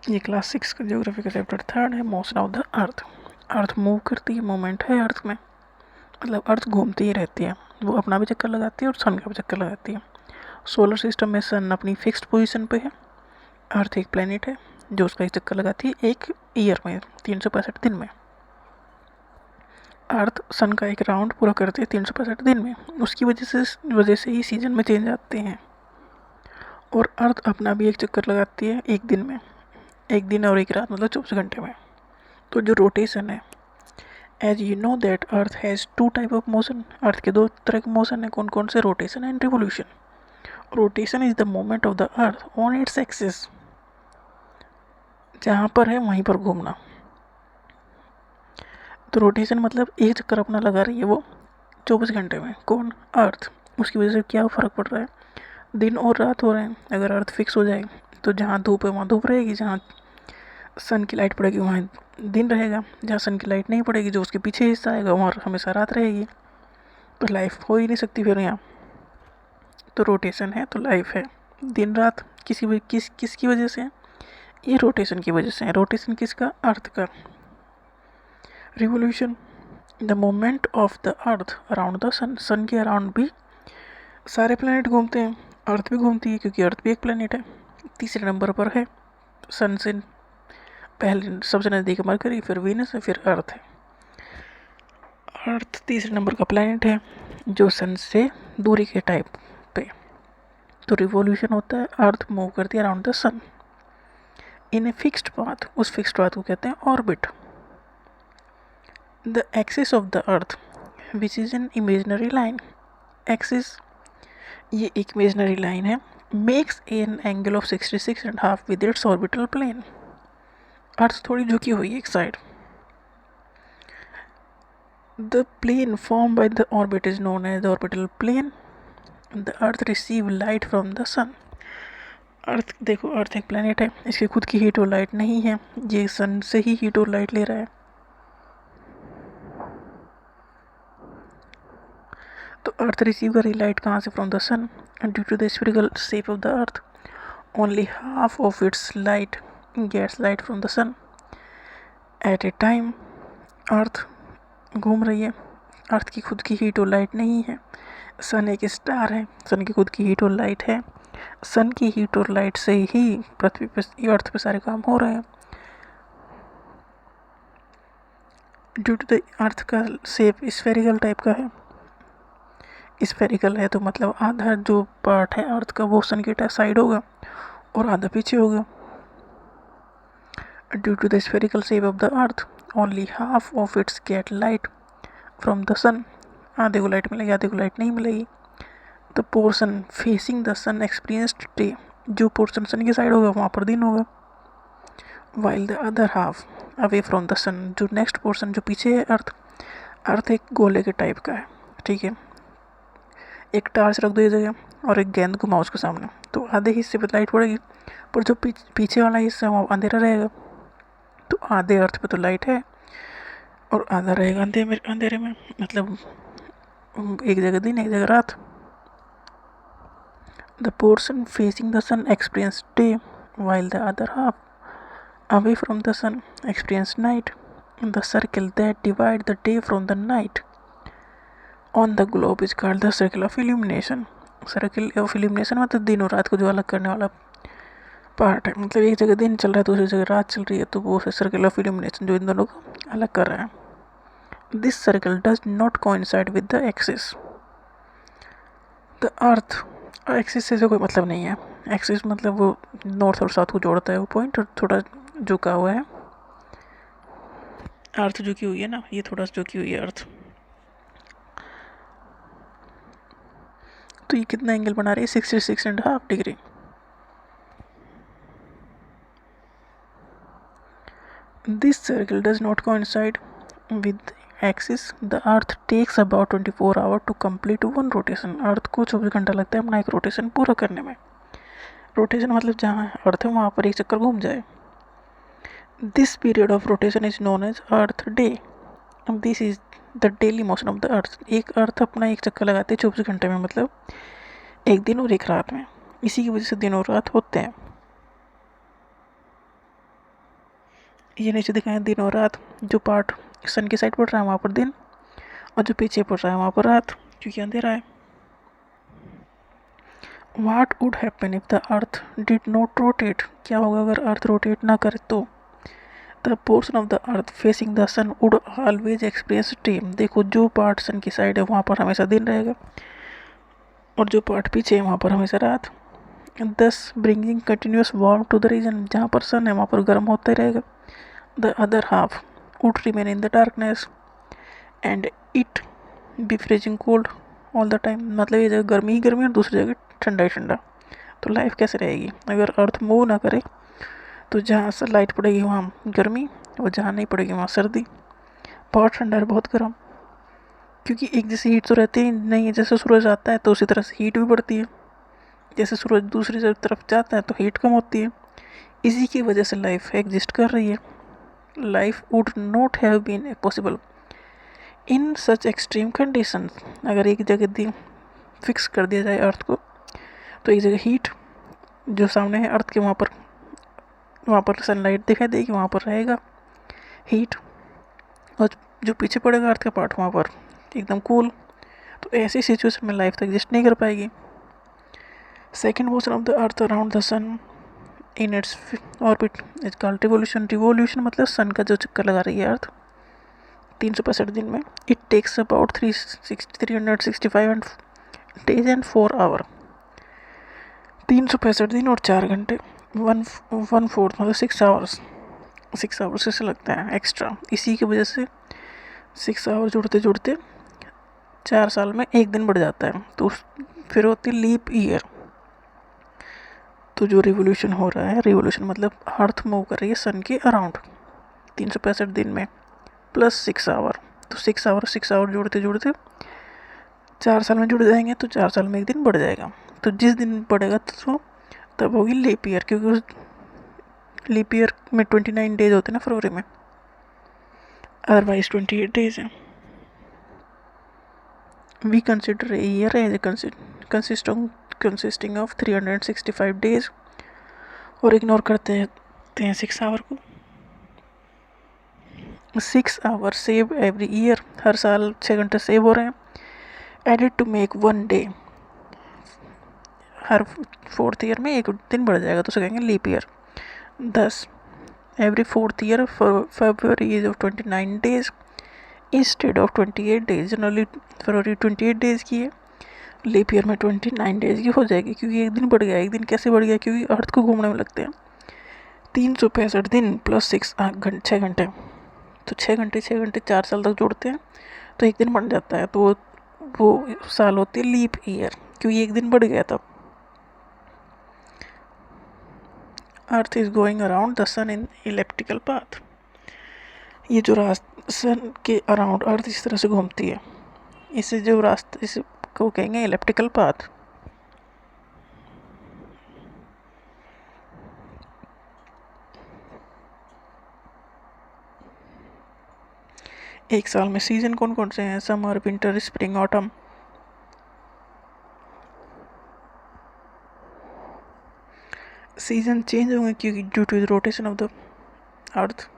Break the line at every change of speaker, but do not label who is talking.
ये क्लास 6 का ज्योग्राफी का चैप्टर 3 है, motion of the earth. Earth move करती है, मोमेंट है अर्थ में, मतलब अर्थ घूमती ही रहती है, वो अपना भी चक्कर लगाती है और सन का भी चक्कर लगाती है। सोलर सिस्टम में सन अपनी फिक्स्ड पोजीशन पे है, अर्थ एक प्लेनेट है जो उसका एक चक्कर लगाती है एक ईयर में, 365 दिन में। अर्थ सन का एक राउंड पूरा करती है 365 दिन में, उसकी वजह से ही सीजन में चेंज आते हैं। और अर्थ अपना भी एक चक्कर लगाती है एक दिन में, एक दिन और एक रात मतलब 24 घंटे में। तो जो रोटेशन है, as you know that earth has two type of motion, earth के दो तरह के मोशन है, कौन कौन से? Rotation and revolution. Rotation is the moment of the earth on its axis, जहाँ पर है वहीं पर घूमना। तो रोटेशन मतलब एक चक्कर अपना लगा रही है वो 24 घंटे में, कौन? अर्थ। उसकी वजह से क्या फ़र्क पड़ रहा है? दिन और रात हो रहे हैं। अगर अर्थ फिक्स हो जाए तो जहाँ धूप है वहाँ धूप रहेगी, जहाँ सन की लाइट पड़ेगी वहाँ दिन रहेगा, जहाँ सन की लाइट नहीं पड़ेगी जो उसके पीछे हिस्सा आएगा वहाँ हमेशा रात रहेगी। तो लाइफ हो ही नहीं सकती फिर यहाँ। तो रोटेशन है तो लाइफ है। दिन रात किसकी वजह से है? ये रोटेशन की वजह से है। रोटेशन किसका? अर्थ का। Revolution, the moment of the earth around the sun, sun के अराउंड भी सारे प्लेनेट घूमते हैं, अर्थ भी घूमती है क्योंकि अर्थ भी एक प्लेनेट है। तीसरे नंबर पर है सन से पहले सबसे नज़दीक मरकरी, फिर वीनस है, फिर अर्थ है। अर्थ तीसरे नंबर का प्लेनेट है जो सन से दूरी के टाइप पे। तो रिवॉल्यूशन होता है, अर्थ मूव करती है around the sun in a fixed path, उस फिक्स्ड पाथ को कहते हैं orbit. The axis of the earth which is an imaginary line, axis ये एक इमेजनरी लाइन है, makes an angle of 66.5 with its orbital plane. Earth थोड़ी झुकी हुई है एक side. The plane formed by the orbit is known as the orbital plane. The earth receive light from the sun. अर्थ देखो, अर्थ एक planet है, इसकी खुद की हीट और लाइट नहीं है, ये सन से ही हीट और लाइट ले रहा है। तो अर्थ रिसीव कर रही लाइट कहाँ से? From the sun. And due to the spherical shape of the earth only half of its light gets light from the sun at a time. Earth घूम रही है, अर्थ की खुद की हीट और लाइट नहीं है, सन एक स्टार है, सन की खुद की हीट और लाइट है, सन की हीट और लाइट से ही पृथ्वी पे, अर्थ पे सारे काम हो रहे हैं। ड्यू टू द अर्थ का शेप स्फेरिकल टाइप का है, स्फेरिकल है तो मतलब आधा जो पार्ट है अर्थ का वो सन की साइड होगा और आधा पीछे होगा। Due to the spherical shape of the earth only half of its get light from the sun, आधे को लाइट मिलेगी आधे को लाइट नहीं मिलेगी। The portion facing the sun experienced day, जो पोर्शन सन की साइड होगा वहाँ पर दिन होगा। While the other half away from the sun, जो नेक्स्ट पोर्शन जो पीछे है अर्थ, अर्थ एक गोले के टाइप का है, ठीक है। एक टार्च रख दो इस जगह और एक गेंद घुमाओ उसके सामने, तो आधे हिस्से पर लाइट पड़ेगी, पर जो पीछे वाला हिस्सा वहाँ अंधेरा रहेगा। तो आधे अर्थ पे तो लाइट है और आधा रहेगा अंधेरे में, मतलब एक जगह दिन एक जगह रात। The portion facing the sun experience day, while the other half away from the sun experience night. The circle that divides the day from the night on the globe is called the circle of illumination. Circle of illumination मतलब दिन और रात को जो अलग करने वाला part है, मतलब एक जगह दिन चल रहा है दूसरी जगह रात चल रही है, तो वो है सर्कल ऑफ इल्यूमिनेशन जो इन दोनों को अलग कर रहा है। This circle does not coincide with the axis. The earth axis से कोई मतलब नहीं है, एक्सिस मतलब वो नॉर्थ और साउथ को जोड़ता है वो पॉइंट, और थोड़ा झुका हुआ है। अर्थ झुकी हुई है ना, ये थोड़ा झुकी हुई है अर्थ। तो ये कितना एंगल बना रही है? 66.5 degree. This circle does not coincide with the axis. The Earth takes about 24 hours to complete one rotation. अर्थ को 24 घंटा लगता है अपना एक रोटेशन पूरा करने में। रोटेशन मतलब जहाँ अर्थ है वहाँ पर एक चक्कर घूम जाए। This period of rotation is known as Earth day. This is the daily motion of the Earth. एक अर्थ अपना एक चक्कर लगाते हैं 24 घंटे में, मतलब एक दिन और एक रात में। इसी की वजह से दिन और रात होते हैं। ये नीचे दिखाए दिन और रात, जो पार्ट सन की साइड पड़ रहा है वहाँ पर दिन, और जो पीछे पड़ रहा है वहाँ पर रात, क्योंकि अंधेरा है। What would happen if the Earth did not rotate? क्या होगा अगर अर्थ रोटेट ना करे तो? The portion of the Earth facing the sun would always experience time. देखो जो पार्ट सन की साइड है वहाँ पर हमेशा दिन रहेगा, और जो पार्ट पीछे है वहाँ पर हमेशा रात। Thus bringing continuous warmth to the region. जहाँ पर सन है वहाँ पर गर्म होता ही रहेगा। The other half would remain in the darkness and it be freezing cold all the time. मतलब ये जगह गर्मी ही गर्मी और दूसरी जगह ठंडा ही ठंडा। तो लाइफ कैसे रहेगी अगर अर्थ मूव ना करे? तो जहाँ से लाइट पड़ेगी वहाँ गर्मी, और जहाँ नहीं पड़ेगी वहाँ सर्दी, बहुत ठंडा और बहुत गर्म। क्योंकि एक जैसी हीट तो रहती ही नहीं है। जैसे सूरज आता है तो उसी तरह से हीट भी बढ़ती है, जैसे सूरज दूसरी तरफ जाता है तो हीट कम होती है। इसी की वजह से लाइफ एग्जिस्ट कर रही है। Life would not have been possible in such extreme condition. अगर एक जगह फिक्स कर दिया जाए अर्थ को, तो एक जगह हीट जो सामने है अर्थ के वहाँ पर सनलाइट दिखाई देगी, वहाँ पर रहेगा हीट, और जो पीछे पड़ेगा अर्थ का पार्ट वहाँ पर एकदम कूल। तो ऐसी सिचुएशन में लाइफ तो एग्जिस्ट नहीं कर पाएगी। Second motion of the earth around the sun in its orbit is called revolution. Revolution मतलब सन का जो चक्कर लगा रही है अर्थ 365 दिन में। It takes about 365 days and 4 hour. 365 दिन और 4 घंटे, 1/4 मतलब 6 आवर्स से लगता है एक्स्ट्रा। इसी की वजह से 6 आवर जुड़ते जुड़ते 4 साल में एक दिन बढ़ जाता है, तो फिर होती है लीप ईयर। तो जो रिवोल्यूशन हो रहा है, रिवोल्यूशन मतलब अर्थ मूव कर रही है सन के अराउंड 365 दिन में प्लस 6 आवर। तो 6 आवर जुड़ते जुड़ते 4 साल में जुड़ जाएंगे, तो 4 साल में एक दिन बढ़ जाएगा। तो जिस दिन बढ़ेगा तो तब होगी लीप ईयर, क्योंकि उस लीप ईयर में 29 डेज होते हैं ना फरवरी में, अदरवाइज 28 डेज हैं। We consider a year as consisting of 365 days, और इग्नोर करते हैं 6 आवर को। 6 आवर सेव एवरी ईयर, हर साल 6 घंटे सेव हो रहे हैं। एडिड टू मेक 1 डे, हर 4th ईयर में एक दिन बढ़ जाएगा, तो उसे कहेंगे leap year. 10 every 4th year February is of 29 days instead of 28 days. Generally February 28 days की है, लीप ईयर में 29 डेज की हो जाएगी, क्योंकि एक दिन बढ़ गया। एक दिन कैसे बढ़ गया? क्योंकि अर्थ को घूमने में लगते हैं 365 दिन प्लस 6 घंटे। तो 6 घंटे 4 साल तक जोड़ते हैं तो एक दिन बन जाता है, तो वो साल होती है लीप ईयर, क्योंकि एक दिन बढ़ गया तब। Earth is going around the sun in elliptical path. ये जो रास्ता सन के अराउंड अर्थ इस तरह से घूमती है, इसे जो रास्ता इसको कहेंगे इलेप्टिकल पाथ। एक साल में सीजन कौन कौन से हैं? Summer, winter, spring, autumn. Season change होंगे क्योंकि due to the rotation of the earth.